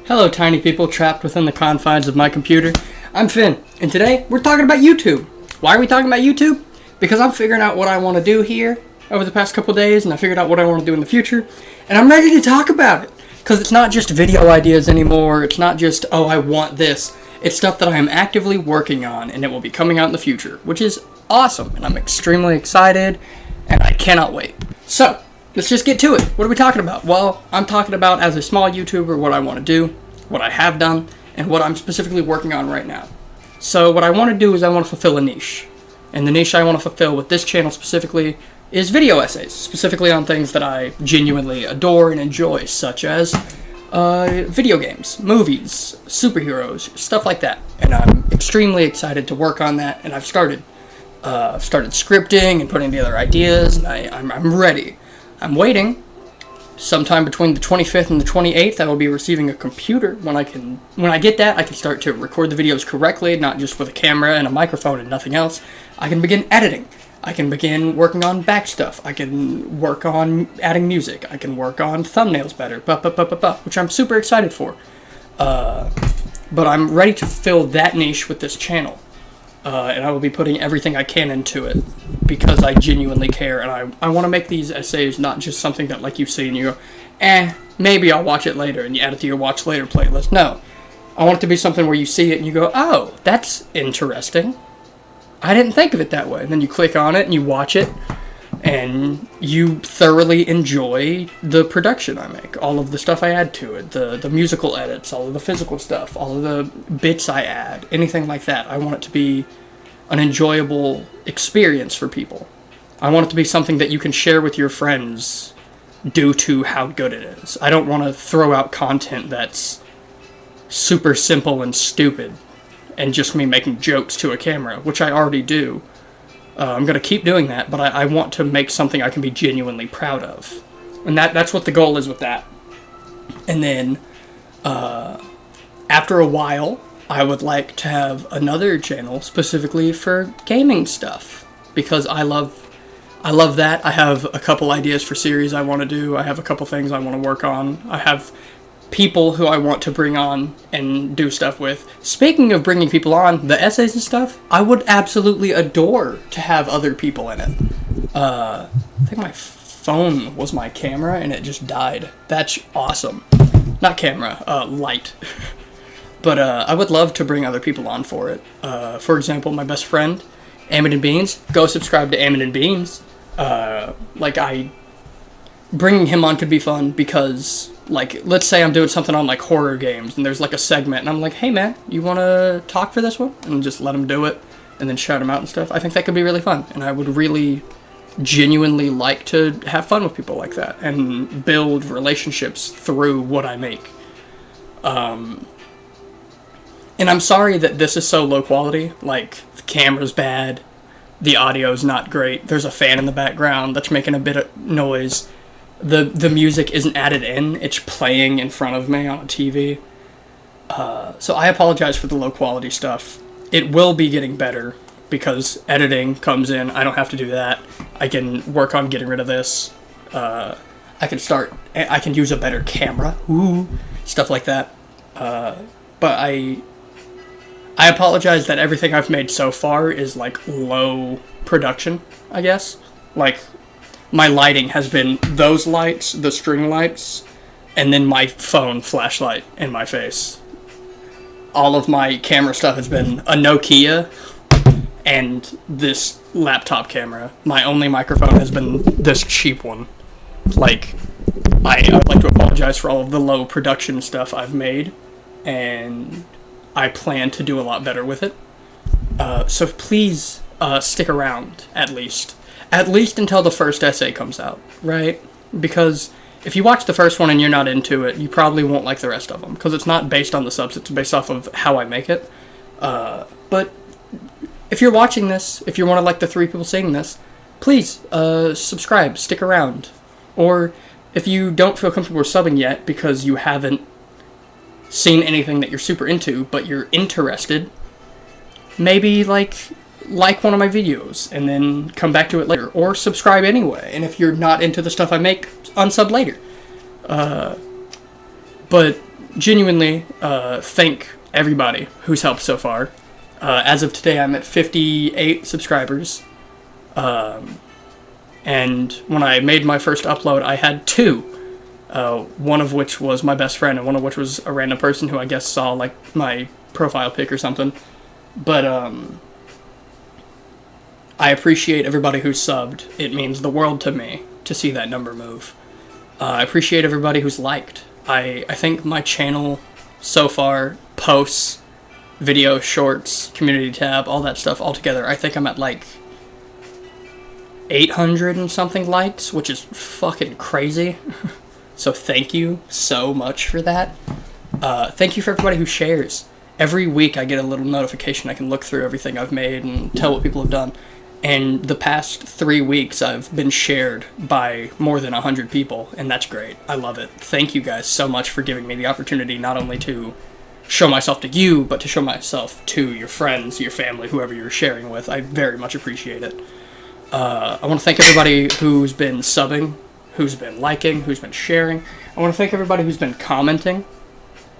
Hello, tiny people trapped within the confines of my computer. I'm Finn, and today we're talking about YouTube. Why are we talking about YouTube? Because I'm figuring out what I want to do here over the past couple days, and I figured out what I want to do in the future, and I'm ready to talk about it. Because it's not just video ideas anymore, it's not just, oh, I want this. It's stuff that I am actively working on, and it will be coming out in the future, which is awesome, and I'm extremely excited, and I cannot wait. So, let's just get to it. What are we talking about? Well, I'm talking about, as a small YouTuber, what I want to do, what I have done, and what I'm specifically working on right now. So what I want to do is I want to fulfill a niche. And the niche I want to fulfill with this channel specifically is video essays, specifically on things that I genuinely adore and enjoy, such as video games, movies, superheroes, stuff like that. And I'm extremely excited to work on that, and I've started. I've started scripting and putting together ideas, and I'm ready. I'm waiting. Sometime between the 25th and the 28th, I will be receiving a computer. When I get that, I can start to record the videos correctly, not just with a camera and a microphone and nothing else. I can begin editing. I can begin working on back stuff. I can work on adding music. I can work on thumbnails better, which I'm super excited for. But I'm ready to fill that niche with this channel. And I will be putting everything I can into it because I genuinely care, and I want to make these essays not just something that, like, you see and you go, maybe I'll watch it later, and you add it to your watch later playlist. No. I want it to be something where you see it and you go, oh, that's interesting. I didn't think of it that way. And then you click on it and you watch it, and you thoroughly enjoy the production I make, all of the stuff I add to it, the musical edits, all of the physical stuff, all of the bits I add, anything like that. I want it to be an enjoyable experience for people. I want it to be something that you can share with your friends due to how good it is. I don't want to throw out content that's super simple and stupid and just me making jokes to a camera, which I already do. I'm going to keep doing that, but I want to make something I can be genuinely proud of. And that's what the goal is with that. And then, after a while, I would like to have another channel specifically for gaming stuff. Because I love that. I have a couple ideas for series I want to do. I have a couple things I want to work on. I have people who I want to bring on and do stuff with. Speaking of bringing people on, the essays and stuff, I would absolutely adore to have other people in it. I think my phone was my camera and it just died. That's awesome. Not camera, light. But I would love to bring other people on for it. For example, my best friend, Ammon and Beans. Go subscribe to Ammon and Beans. Bringing him on could be fun because, like, let's say I'm doing something on, like, horror games, and there's, like, a segment, and I'm like, hey, man, you want to talk for this one? And just let him do it, and then shout him out and stuff. I think that could be really fun, and I would really genuinely like to have fun with people like that, and build relationships through what I make. And I'm sorry that this is so low quality. Like, the camera's bad, the audio's not great, there's a fan in the background that's making a bit of noise. The music isn't added in, it's playing in front of me on a TV. So I apologize for the low quality stuff. It will be getting better because editing comes in. I don't have to do that. I can work on getting rid of this. I can use a better camera. Ooh, stuff like that. But I apologize that everything I've made so far is, like, low production, I guess. Like, my lighting has been those lights, the string lights, and then my phone flashlight in my face. All of my camera stuff has been a Nokia and this laptop camera. My only microphone has been this cheap one. Like, I would like to apologize for all of the low production stuff I've made, and I plan to do a lot better with it. So please stick around, at least. At least until the first essay comes out, right? Because if you watch the first one and you're not into it, you probably won't like the rest of them, because it's not based on the substance, it's based off of how I make it. But if you're watching this, if you're one of, like, the 3 people seeing this, please subscribe, stick around. Or if you don't feel comfortable subbing yet because you haven't seen anything that you're super into, but you're interested, maybe, like one of my videos and then come back to it later, or subscribe anyway. And if you're not into the stuff I make, unsub later. But genuinely thank everybody who's helped so far. As of today, I'm at 58 subscribers. And when I made my first upload, I had 2. One of which was my best friend, and one of which was a random person who I guess saw, like, my profile pic or something. But, I appreciate everybody who's subbed. It means the world to me to see that number move. I appreciate everybody who's liked. I think my channel so far, posts, video, shorts, community tab, all that stuff all together, I think I'm at like 800 and something likes, which is fucking crazy. So thank you so much for that. Thank you for everybody who shares. Every week I get a little notification. I can look through everything I've made and tell what people have done. And the past 3 weeks I've been shared by more than 100 people, and that's great. I love it. Thank you guys so much for giving me the opportunity not only to show myself to you, but to show myself to your friends, your family, whoever you're sharing with. I very much appreciate it. I want to thank everybody who's been subbing, who's been liking, who's been sharing. I want to thank everybody who's been commenting,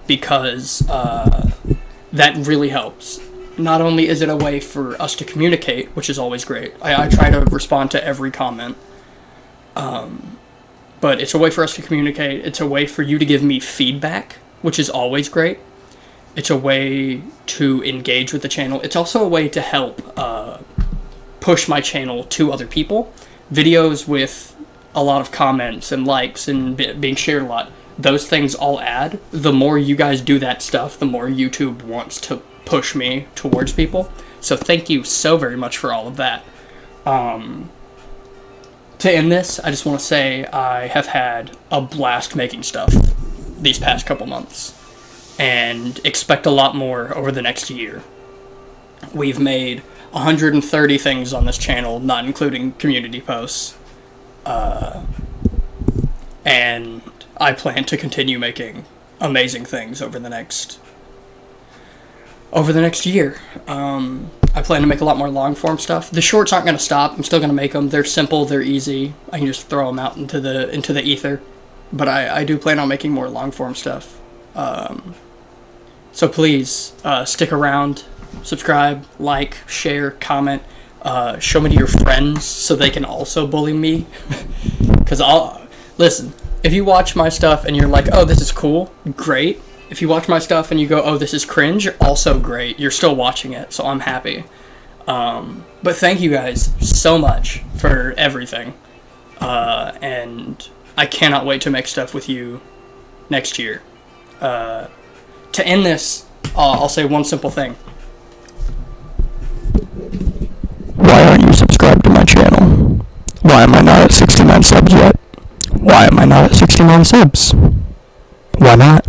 because that really helps. Not only is it a way for us to communicate, which is always great. I try to respond to every comment. But it's a way for us to communicate. It's a way for you to give me feedback, which is always great. It's a way to engage with the channel. It's also a way to help push my channel to other people. Videos with a lot of comments and likes and being shared a lot, those things all add. The more you guys do that stuff, the more YouTube wants to push me towards people. So thank you so very much for all of that. To end this, I just want to say I have had a blast making stuff these past couple months, and expect a lot more over the next year. We've made 130 things on this channel, not including community posts. And I plan to continue making amazing things over the next year. I plan to make a lot more long form stuff. The shorts aren't going to stop. I'm still going to make them. They're simple. They're easy. I can just throw them out into the ether. But I do plan on making more long form stuff. So please stick around, subscribe, like, share, comment, show me to your friends so they can also bully me. Because listen, if you watch my stuff and you're like, oh, this is cool, great. If you watch my stuff and you go, oh, this is cringe, also great. You're still watching it, so I'm happy. But thank you guys so much for everything. And I cannot wait to make stuff with you next year. To end this, I'll say one simple thing. Why aren't you subscribed to my channel? Why am I not at 69 subs yet? Why am I not at 69 subs? Why not?